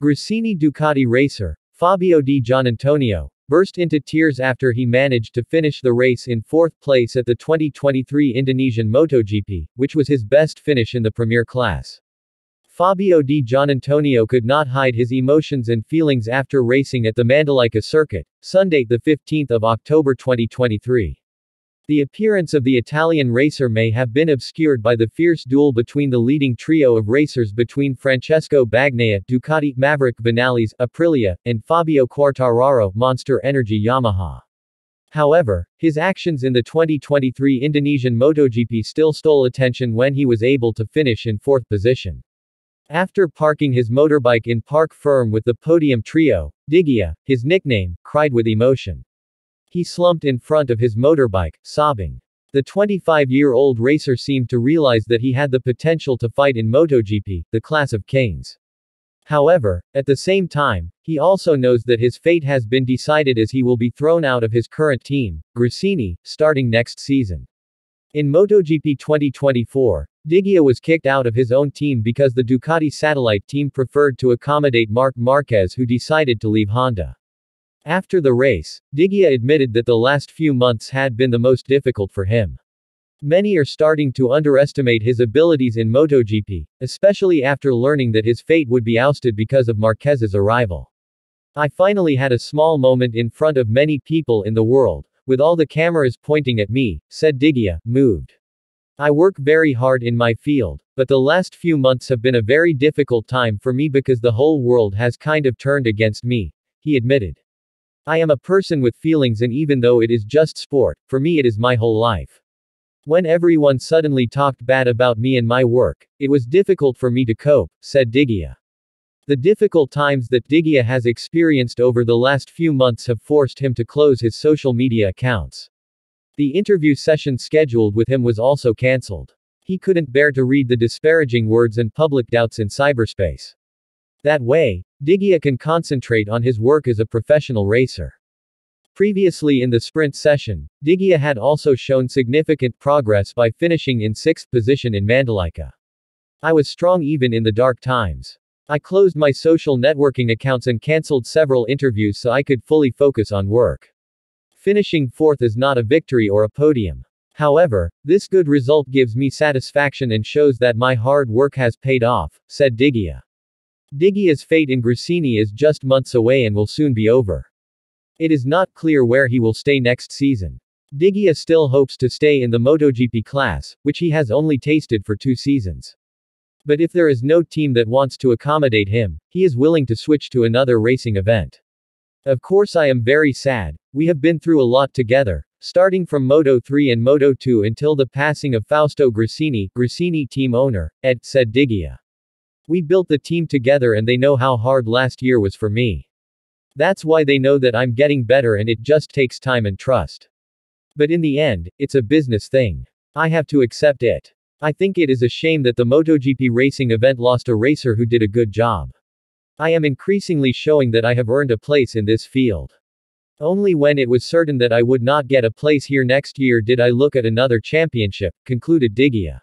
Gresini Ducati racer, Fabio Di Giannantonio, burst into tears after he managed to finish the race in fourth place at the 2023 Indonesian MotoGP, which was his best finish in the premier class. Fabio Di Giannantonio could not hide his emotions and feelings after racing at the Mandalika Circuit, Sunday, 15 October 2023. The appearance of the Italian racer may have been obscured by the fierce duel between the leading trio of racers between Francesco Bagnaia, Ducati, Maverick Vinales, Aprilia, and Fabio Quartararo, Monster Energy Yamaha. However, his actions in the 2023 Indonesian MotoGP still stole attention when he was able to finish in fourth position. After parking his motorbike in parc ferme with the podium trio, Diggia, his nickname, cried with emotion. He slumped in front of his motorbike, sobbing. The 25-year-old racer seemed to realize that he had the potential to fight in MotoGP, the class of kings. However, at the same time, he also knows that his fate has been decided as he will be thrown out of his current team, Gresini, starting next season. In MotoGP 2024, Diggia was kicked out of his own team because the Ducati satellite team preferred to accommodate Marc Marquez, who decided to leave Honda. After the race, Diggia admitted that the last few months had been the most difficult for him. Many are starting to underestimate his abilities in MotoGP, especially after learning that his fate would be ousted because of Marquez's arrival. I finally had a small moment in front of many people in the world, with all the cameras pointing at me, said Diggia, moved. I work very hard in my field, but the last few months have been a very difficult time for me because the whole world has kind of turned against me, he admitted. I am a person with feelings, and even though it is just sport, for me it is my whole life. When everyone suddenly talked bad about me and my work, it was difficult for me to cope, said Diggia. The difficult times that Diggia has experienced over the last few months have forced him to close his social media accounts. The interview session scheduled with him was also cancelled. He couldn't bear to read the disparaging words and public doubts in cyberspace. That way, Diggia can concentrate on his work as a professional racer. Previously in the sprint session, Diggia had also shown significant progress by finishing in sixth position in Mandalika. I was strong even in the dark times. I closed my social networking accounts and cancelled several interviews so I could fully focus on work. Finishing fourth is not a victory or a podium. However, this good result gives me satisfaction and shows that my hard work has paid off, said Diggia. Diggia's fate in Gresini is just months away and will soon be over. It is not clear where he will stay next season. Diggia still hopes to stay in the MotoGP class, which he has only tasted for 2 seasons. But if there is no team that wants to accommodate him, he is willing to switch to another racing event. Of course, I am very sad. We have been through a lot together, starting from Moto3 and Moto2 until the passing of Fausto Gresini, Gresini team owner, said Diggia. We built the team together and they know how hard last year was for me. That's why they know that I'm getting better, and it just takes time and trust. But in the end, it's a business thing. I have to accept it. I think it is a shame that the MotoGP racing event lost a racer who did a good job. I am increasingly showing that I have earned a place in this field. Only when it was certain that I would not get a place here next year did I look at another championship, concluded Diggia.